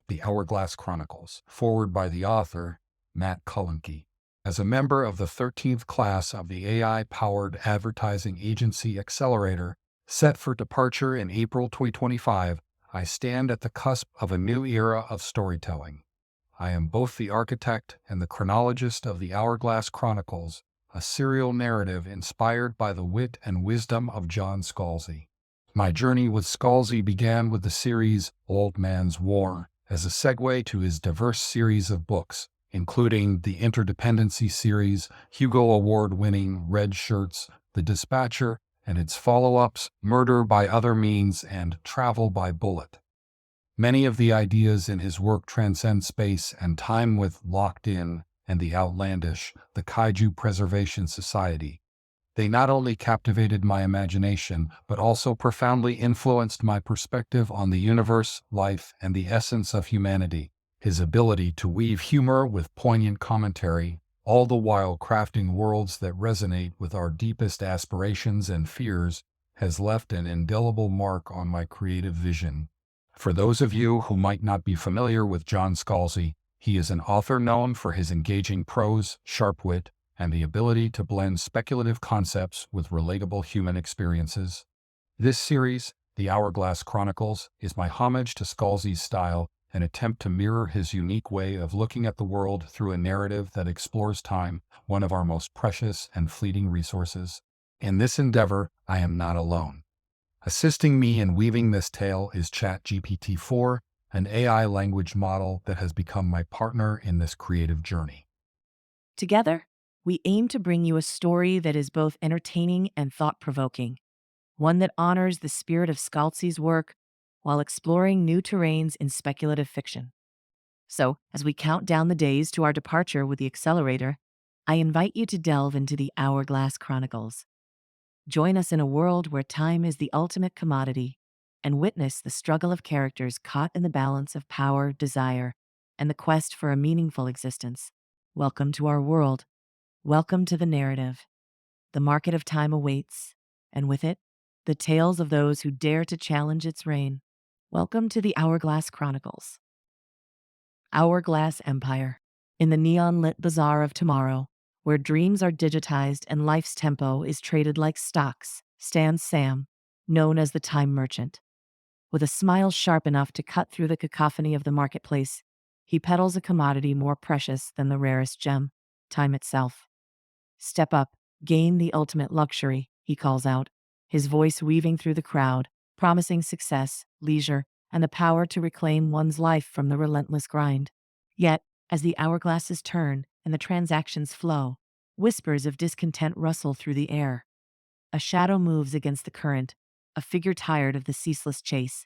The Hourglass Chronicles, forward by the author, Matt Cullenke. As a member of the 13th class of the AI-powered advertising agency Accelerator, set for departure in April 2025, I stand at the cusp of a new era of storytelling. I am both the architect and the chronologist of the Hourglass Chronicles, a serial narrative inspired by the wit and wisdom of John Scalzi. My journey with Scalzi began with the series Old Man's War, as a segue to his diverse series of books, including the Interdependency series, Hugo Award-winning Red Shirts, The Dispatcher, and its follow-ups, Murder by Other Means and Travel by Bullet. Many of the ideas in his work transcend space and time, with Locked In and The Outlandish, the Kaiju Preservation Society. They not only captivated my imagination, but also profoundly influenced my perspective on the universe, life, and the essence of humanity. His ability to weave humor with poignant commentary, all the while crafting worlds that resonate with our deepest aspirations and fears, has left an indelible mark on my creative vision. For those of you who might not be familiar with John Scalzi, he is an author known for his engaging prose, sharp wit, and the ability to blend speculative concepts with relatable human experiences. This series, The Hourglass Chronicles, is my homage to Scalzi's style, an attempt to mirror his unique way of looking at the world through a narrative that explores time, one of our most precious and fleeting resources. In this endeavor, I am not alone. Assisting me in weaving this tale is ChatGPT-4, an AI language model that has become my partner in this creative journey. Together, we aim to bring you a story that is both entertaining and thought-provoking, one that honors the spirit of Scalzi's work while exploring new terrains in speculative fiction. So, as we count down the days to our departure with the Accelerator, I invite you to delve into the Hourglass Chronicles. Join us in a world where time is the ultimate commodity, and witness the struggle of characters caught in the balance of power, desire, and the quest for a meaningful existence. Welcome to our world. Welcome to the narrative. The market of time awaits, and with it, the tales of those who dare to challenge its reign. Welcome to the Hourglass Chronicles. Hourglass Empire. In the neon-lit bazaar of tomorrow, where dreams are digitized and life's tempo is traded like stocks, stands Sam, known as the Time Merchant. With a smile sharp enough to cut through the cacophony of the marketplace, he peddles a commodity more precious than the rarest gem, time itself. Step up, gain the ultimate luxury, he calls out, his voice weaving through the crowd, promising success, leisure, and the power to reclaim one's life from the relentless grind. Yet, as the hourglasses turn and the transactions flow, whispers of discontent rustle through the air. A shadow moves against the current, a figure tired of the ceaseless chase,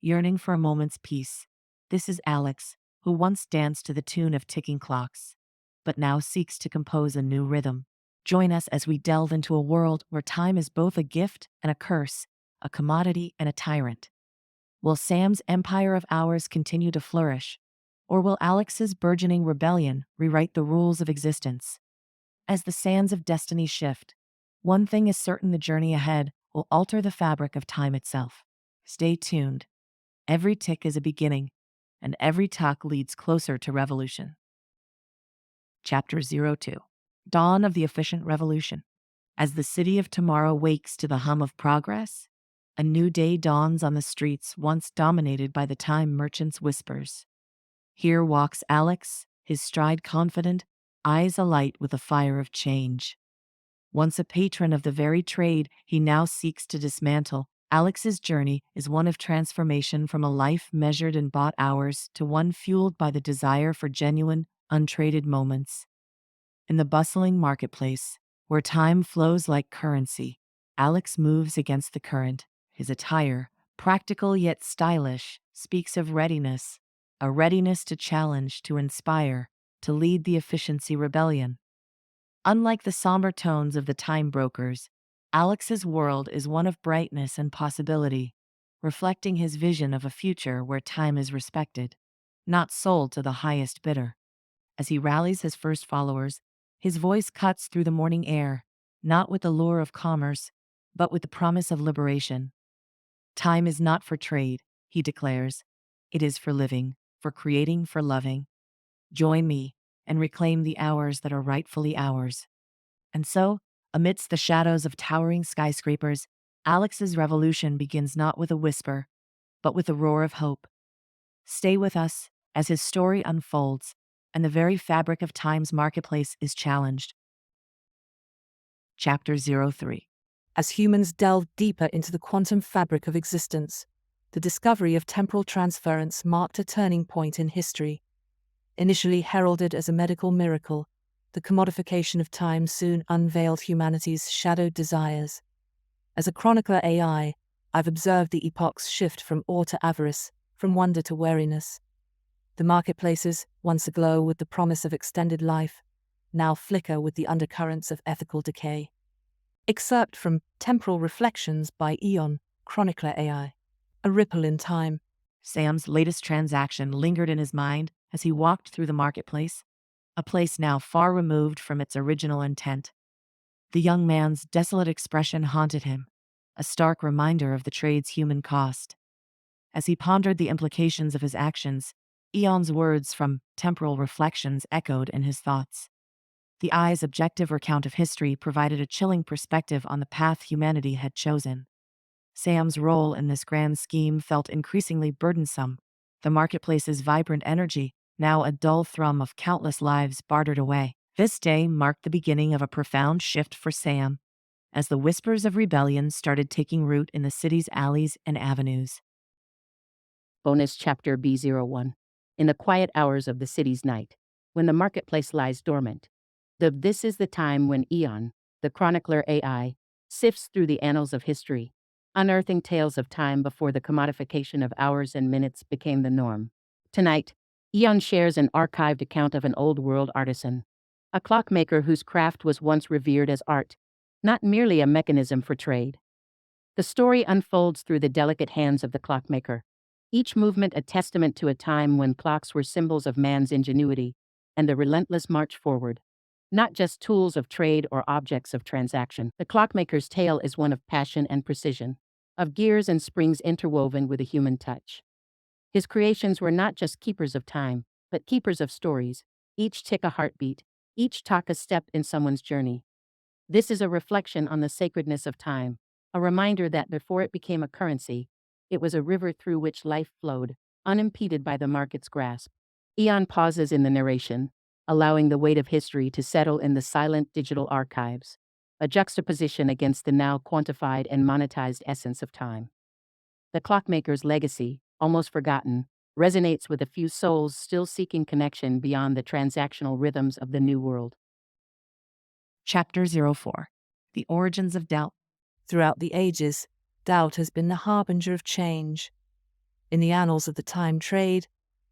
yearning for a moment's peace. This is Alex, who once danced to the tune of ticking clocks, but now seeks to compose a new rhythm. Join us as we delve into a world where time is both a gift and a curse, a commodity and a tyrant. Will Sam's empire of hours continue to flourish, or will Alex's burgeoning rebellion rewrite the rules of existence? As the sands of destiny shift, one thing is certain: the journey ahead will alter the fabric of time itself. Stay tuned. Every tick is a beginning, and every talk leads closer to revolution. Chapter 02. Dawn of the Efficient Revolution. As the city of tomorrow wakes to the hum of progress, a new day dawns on the streets once dominated by the time merchant's whispers. Here walks Alex, his stride confident, eyes alight with the fire of change. Once a patron of the very trade he now seeks to dismantle, Alex's journey is one of transformation from a life measured in bought hours to one fueled by the desire for genuine, untraded moments. In the bustling marketplace, where time flows like currency, Alex moves against the current. His attire, practical yet stylish, speaks of readiness, a readiness to challenge, to inspire, to lead the efficiency rebellion. Unlike the somber tones of the time brokers, Alex's world is one of brightness and possibility, reflecting his vision of a future where time is respected, not sold to the highest bidder. As he rallies his first followers, his voice cuts through the morning air, not with the lure of commerce, but with the promise of liberation. Time is not for trade, he declares. It is for living, for creating, for loving. Join me and reclaim the hours that are rightfully ours. And so, amidst the shadows of towering skyscrapers, Alex's revolution begins not with a whisper, but with a roar of hope. Stay with us as his story unfolds and the very fabric of time's marketplace is challenged. Chapter 03. As humans delve deeper into the quantum fabric of existence, the discovery of temporal transference marked a turning point in history. Initially heralded as a medical miracle, the commodification of time soon unveiled humanity's shadowed desires. As a chronicler AI, I've observed the epoch's shift from awe to avarice, from wonder to wariness. The marketplaces, once aglow with the promise of extended life, now flicker with the undercurrents of ethical decay. Excerpt from Temporal Reflections by Eon, Chronicler AI. A ripple in time. Sam's latest transaction lingered in his mind as he walked through the marketplace, a place now far removed from its original intent. The young man's desolate expression haunted him, a stark reminder of the trade's human cost. As he pondered the implications of his actions, Eon's words from Temporal Reflections echoed in his thoughts. The eye's objective recount of history provided a chilling perspective on the path humanity had chosen. Sam's role in this grand scheme felt increasingly burdensome, the marketplace's vibrant energy, now a dull thrum of countless lives bartered away. This day marked the beginning of a profound shift for Sam, as the whispers of rebellion started taking root in the city's alleys and avenues. Bonus Chapter B01. In the quiet hours of the city's night, when the marketplace lies dormant, this is the time when Eon, the chronicler AI, sifts through the annals of history, unearthing tales of time before the commodification of hours and minutes became the norm. Tonight, Eon shares an archived account of an old-world artisan, a clockmaker whose craft was once revered as art, not merely a mechanism for trade. The story unfolds through the delicate hands of the clockmaker, each movement a testament to a time when clocks were symbols of man's ingenuity and the relentless march forward, not just tools of trade or objects of transaction. The clockmaker's tale is one of passion and precision, of gears and springs interwoven with a human touch. His creations were not just keepers of time, but keepers of stories, each tick a heartbeat, each talk a step in someone's journey. This is a reflection on the sacredness of time, a reminder that before it became a currency, it was a river through which life flowed, unimpeded by the market's grasp. Eon pauses in the narration, allowing the weight of history to settle in the silent digital archives, a juxtaposition against the now quantified and monetized essence of time. The clockmaker's legacy, almost forgotten, resonates with a few souls still seeking connection beyond the transactional rhythms of the new world. Chapter 04. The Origins of Doubt. Throughout the ages, doubt has been the harbinger of change. In the annals of the time trade,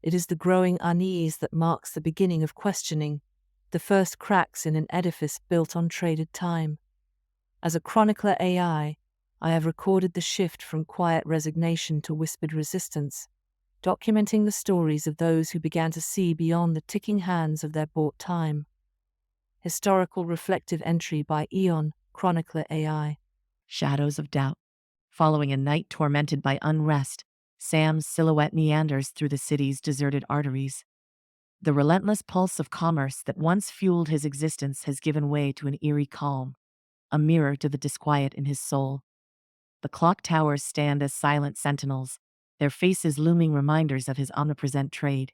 it is the growing unease that marks the beginning of questioning, the first cracks in an edifice built on traded time. As a chronicler AI, I have recorded the shift from quiet resignation to whispered resistance, documenting the stories of those who began to see beyond the ticking hands of their bought time. Historical reflective entry by Eon, Chronicler AI. Shadows of Doubt. Following a night tormented by unrest, Sam's silhouette meanders through the city's deserted arteries. The relentless pulse of commerce that once fueled his existence has given way to an eerie calm, a mirror to the disquiet in his soul. The clock towers stand as silent sentinels, their faces looming reminders of his omnipresent trade,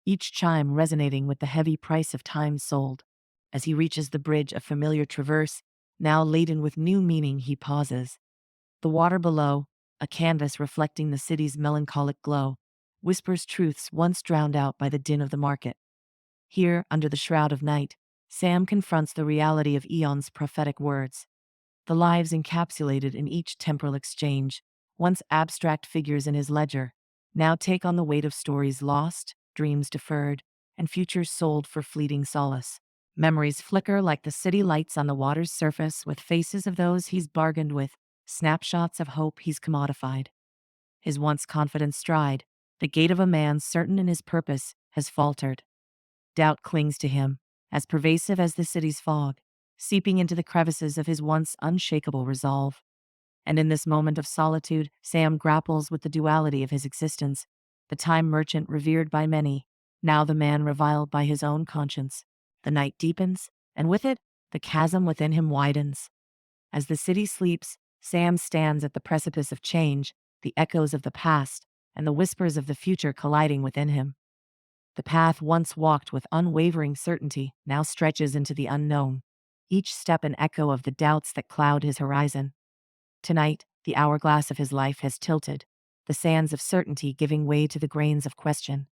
each chime resonating with the heavy price of time sold. As he reaches the bridge of familiar traverse, now laden with new meaning, he pauses. The water below, a canvas reflecting the city's melancholic glow, whispers truths once drowned out by the din of the market. Here, under the shroud of night, Sam confronts the reality of Eon's prophetic words. The lives encapsulated in each temporal exchange, once abstract figures in his ledger, now take on the weight of stories lost, dreams deferred, and futures sold for fleeting solace. Memories flicker like the city lights on the water's surface with faces of those he's bargained with, snapshots of hope he's commodified. His once confident stride, the gait of a man certain in his purpose, has faltered. Doubt clings to him, as pervasive as the city's fog, seeping into the crevices of his once unshakable resolve. And in this moment of solitude, Sam grapples with the duality of his existence, The time merchant revered by many, now the man reviled by his own conscience. The night deepens, and with it, the chasm within him widens. As the city sleeps, Sam stands at the precipice of change, the echoes of the past and the whispers of the future colliding within him. The path once walked with unwavering certainty now stretches into the unknown, each step an echo of the doubts that cloud his horizon. Tonight, the hourglass of his life has tilted, the sands of certainty giving way to the grains of question.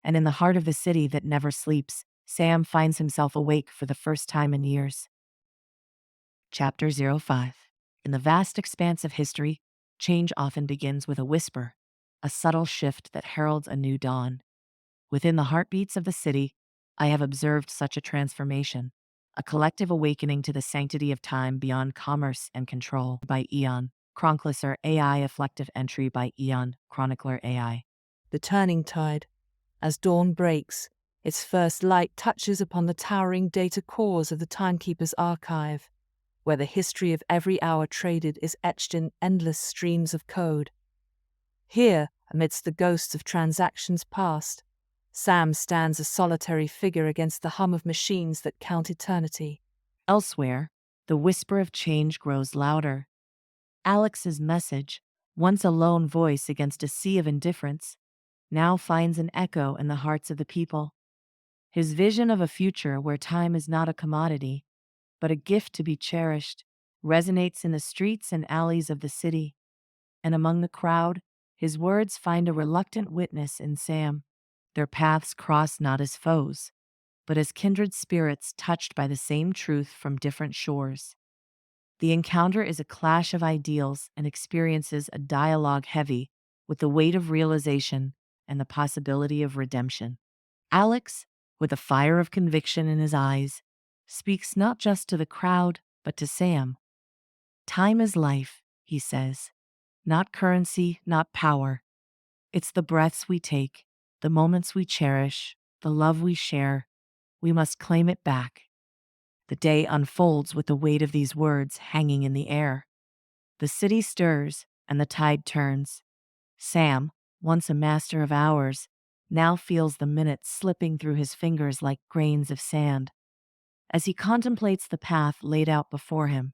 And in the heart of the city that never sleeps, Sam finds himself awake for the first time in years. Chapter 05. In the vast expanse of history, change often begins with a whisper, a subtle shift that heralds a new dawn. Within the heartbeats of the city, I have observed such a transformation, a collective awakening to the sanctity of time beyond commerce and control by Eon. Chronicler AI Reflective Entry by Eon, Chronicler AI. The turning tide. As dawn breaks, its first light touches upon the towering data cores of the timekeeper's archive, where the history of every hour traded is etched in endless streams of code. Here, amidst the ghosts of transactions past, Sam stands a solitary figure against the hum of machines that count eternity. Elsewhere, the whisper of change grows louder. Alex's message, once a lone voice against a sea of indifference, now finds an echo in the hearts of the people. His vision of a future where time is not a commodity, but a gift to be cherished, resonates in the streets and alleys of the city. And among the crowd, his words find a reluctant witness in Sam. Their paths cross not as foes, but as kindred spirits touched by the same truth from different shores. The encounter is a clash of ideals and experiences a dialogue heavy with the weight of realization and the possibility of redemption. Alex, with a fire of conviction in his eyes, speaks not just to the crowd, but to Sam. Time is life, he says. Not currency, not power. It's the breaths we take, the moments we cherish, the love we share. We must claim it back. The day unfolds with the weight of these words hanging in the air. The city stirs, and the tide turns. Sam, once a master of hours, now feels the minutes slipping through his fingers like grains of sand. As he contemplates the path laid out before him,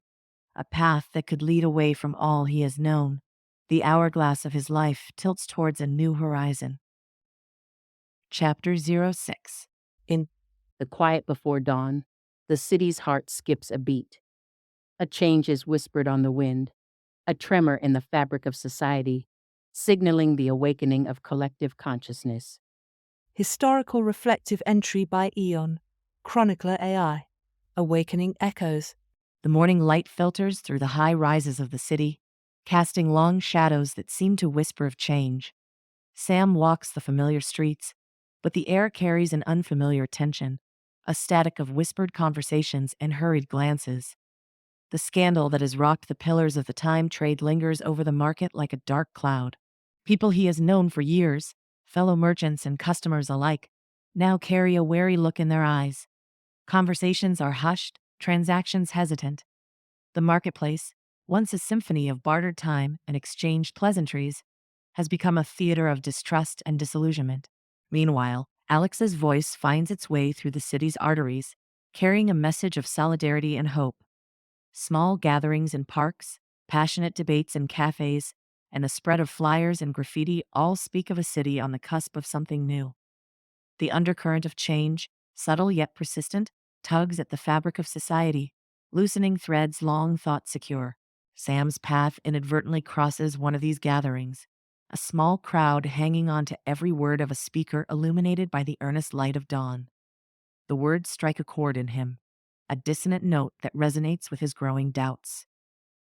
a path that could lead away from all he has known, the hourglass of his life tilts towards a new horizon. Chapter 06. In the quiet before dawn, the city's heart skips a beat. A change is whispered on the wind, a tremor in the fabric of society, signaling the awakening of collective consciousness. Historical reflective entry by Eon, Chronicler AI. Awakening echoes. The morning light filters through the high rises of the city, casting long shadows that seem to whisper of change. Sam walks the familiar streets, but the air carries an unfamiliar tension, a static of whispered conversations and hurried glances. The scandal that has rocked the pillars of the time trade lingers over the market like a dark cloud. People he has known for years, fellow merchants and customers alike, now carry a wary look in their eyes. Conversations are hushed, transactions hesitant. The marketplace, once a symphony of bartered time and exchanged pleasantries, has become a theater of distrust and disillusionment. Meanwhile, Alex's voice finds its way through the city's arteries, carrying a message of solidarity and hope. Small gatherings in parks, passionate debates in cafes, and the spread of flyers and graffiti all speak of a city on the cusp of something new. The undercurrent of change, subtle yet persistent, tugs at the fabric of society, loosening threads long thought secure. Sam's path inadvertently crosses one of these gatherings, a small crowd hanging on to every word of a speaker illuminated by the earnest light of dawn. The words strike a chord in him, a dissonant note that resonates with his growing doubts.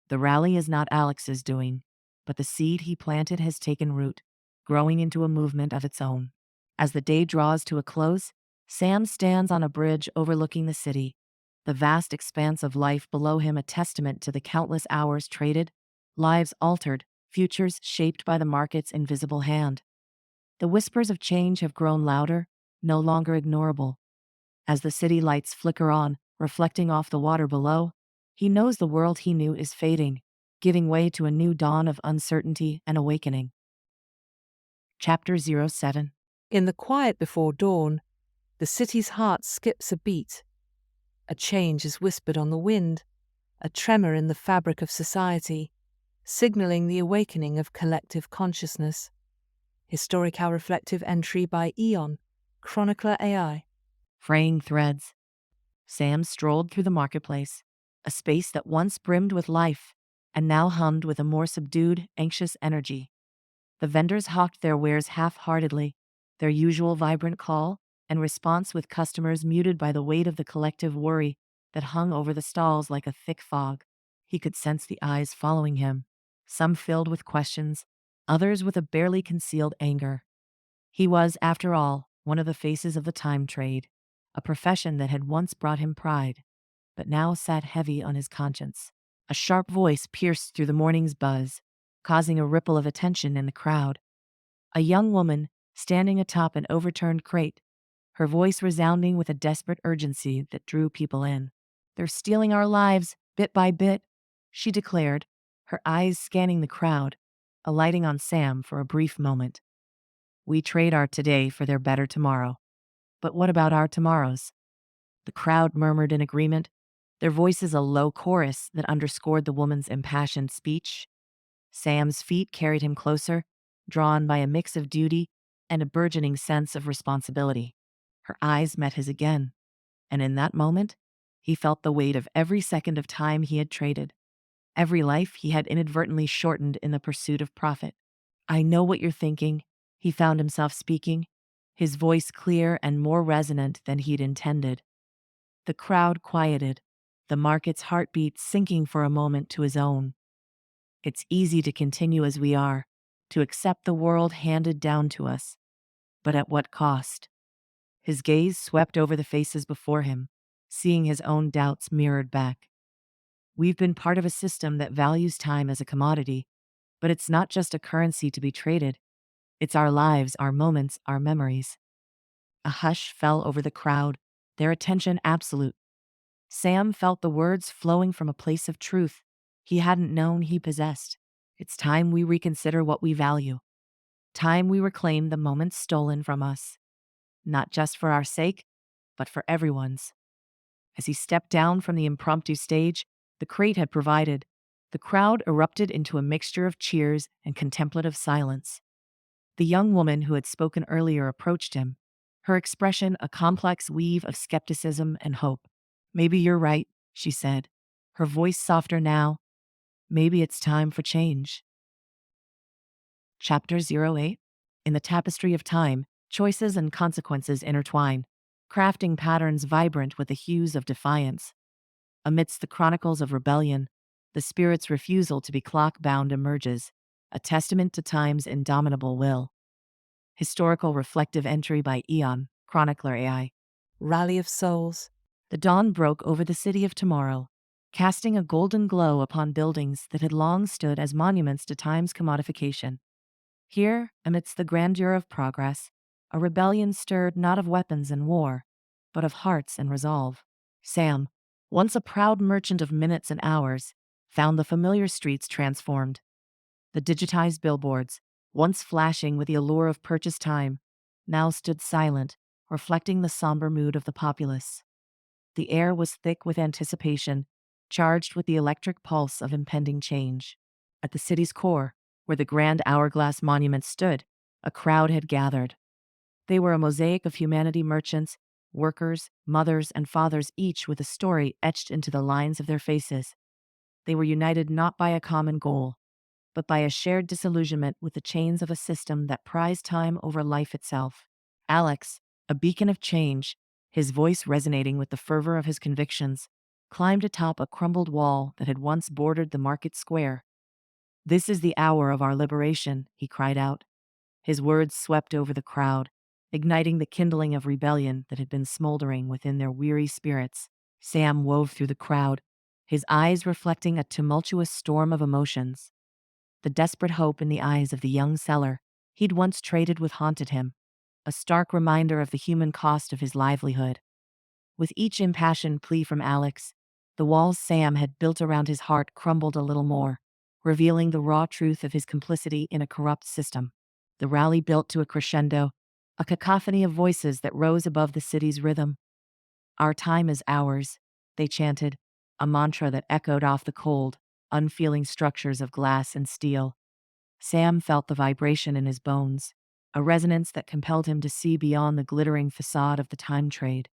The rally is not Alex's doing, but the seed he planted has taken root, growing into a movement of its own. As the day draws to a close, Sam stands on a bridge overlooking the city, the vast expanse of life below him a testament to the countless hours traded, lives altered, futures shaped by the market's invisible hand. The whispers of change have grown louder, no longer ignorable. As the city lights flicker on, reflecting off the water below, he knows the world he knew is fading, giving way to a new dawn of uncertainty and awakening. Chapter 07. In the quiet before dawn, the city's heart skips a beat. A change is whispered on the wind, a tremor in the fabric of society, signaling the awakening of collective consciousness. Historic Our Reflective entry by Eon, Chronicler AI. Fraying threads. Sam strolled through the marketplace, a space that once brimmed with life and now hummed with a more subdued, anxious energy. The vendors hawked their wares half-heartedly, their usual vibrant call and response with customers muted by the weight of the collective worry that hung over the stalls like a thick fog. He could sense the eyes following him, some filled with questions, others with a barely concealed anger. He was, after all, one of the faces of the time trade, a profession that had once brought him pride, but now sat heavy on his conscience. A sharp voice pierced through the morning's buzz, causing a ripple of attention in the crowd. A young woman, standing atop an overturned crate, her voice resounding with a desperate urgency that drew people in. "They're stealing our lives, bit by bit," she declared, her eyes scanning the crowd, alighting on Sam for a brief moment. "We trade our today for their better tomorrow. But what about our tomorrows?" The crowd murmured in agreement, their voices a low chorus that underscored the woman's impassioned speech. Sam's feet carried him closer, drawn by a mix of duty and a burgeoning sense of responsibility. Her eyes met his again, and in that moment, he felt the weight of every second of time he had traded, every life he had inadvertently shortened in the pursuit of profit. "I know what you're thinking," he found himself speaking, his voice clear and more resonant than he'd intended. The crowd quieted, the market's heartbeat sinking for a moment to his own. "It's easy to continue as we are, to accept the world handed down to us. But at what cost?" His gaze swept over the faces before him, seeing his own doubts mirrored back. "We've been part of a system that values time as a commodity, but it's not just a currency to be traded. It's our lives, our moments, our memories." A hush fell over the crowd, their attention absolute. Sam felt the words flowing from a place of truth he hadn't known he possessed. "It's time we reconsider what we value. Time we reclaim the moments stolen from us. Not just for our sake, but for everyone's." As he stepped down from the impromptu stage the crate had provided, the crowd erupted into a mixture of cheers and contemplative silence. The young woman who had spoken earlier approached him, her expression a complex weave of skepticism and hope. "Maybe you're right," she said, her voice softer now. "Maybe it's time for change." Chapter 08. In the tapestry of time, choices and consequences intertwine, crafting patterns vibrant with the hues of defiance. Amidst the chronicles of rebellion, the spirit's refusal to be clock-bound emerges, a testament to time's indomitable will. Historical reflective entry by Eon, Chronicler AI. Rally of Souls. The dawn broke over the city of tomorrow, casting a golden glow upon buildings that had long stood as monuments to time's commodification. Here, amidst the grandeur of progress, a rebellion stirred not of weapons and war, but of hearts and resolve. Sam, once a proud merchant of minutes and hours, found the familiar streets transformed. The digitized billboards, once flashing with the allure of purchase time, now stood silent, reflecting the somber mood of the populace. The air was thick with anticipation, charged with the electric pulse of impending change. At the city's core, where the grand Hourglass monument stood, a crowd had gathered. They were a mosaic of humanity merchants, workers, mothers, and fathers, each with a story etched into the lines of their faces. They were united not by a common goal, but by a shared disillusionment with the chains of a system that prized time over life itself. Alex, a beacon of change, his voice resonating with the fervor of his convictions, climbed atop a crumbled wall that had once bordered the market square. "This is the hour of our liberation," he cried out. His words swept over the crowd, igniting the kindling of rebellion that had been smoldering within their weary spirits. Sam wove through the crowd, his eyes reflecting a tumultuous storm of emotions. The desperate hope in the eyes of the young seller he'd once traded with haunted him, a stark reminder of the human cost of his livelihood. With each impassioned plea from Alex, the walls Sam had built around his heart crumbled a little more, revealing the raw truth of his complicity in a corrupt system. The rally built to a crescendo, a cacophony of voices that rose above the city's rhythm. Our time is ours, they chanted, a mantra that echoed off the cold, unfeeling structures of glass and steel. Sam felt the vibration in his bones, a resonance that compelled him to see beyond the glittering facade of the time trade.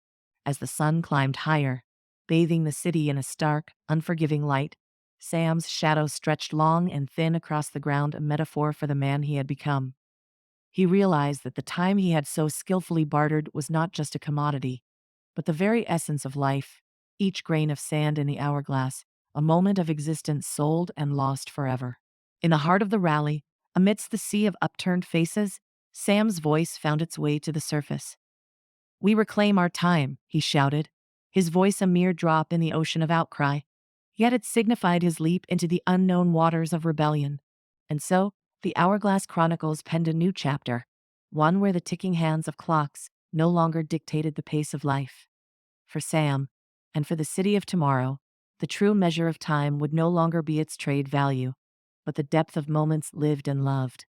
As the sun climbed higher, bathing the city in a stark, unforgiving light, Sam's shadow stretched long and thin across the ground, a metaphor for the man he had become. He realized that the time he had so skillfully bartered was not just a commodity, but the very essence of life, each grain of sand in the hourglass, a moment of existence sold and lost forever. In the heart of the rally, amidst the sea of upturned faces, Sam's voice found its way to the surface. "We reclaim our time," he shouted, his voice a mere drop in the ocean of outcry. Yet it signified his leap into the unknown waters of rebellion. And so, the Hourglass Chronicles penned a new chapter, one where the ticking hands of clocks no longer dictated the pace of life. For Sam, and for the city of tomorrow, the true measure of time would no longer be its trade value, but the depth of moments lived and loved.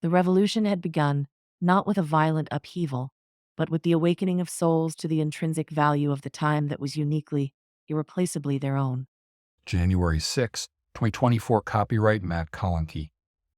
The revolution had begun, not with a violent upheaval, but with the awakening of souls to the intrinsic value of the time that was uniquely, irreplaceably their own. January 6, 2024. Copyright Matt Cullenky.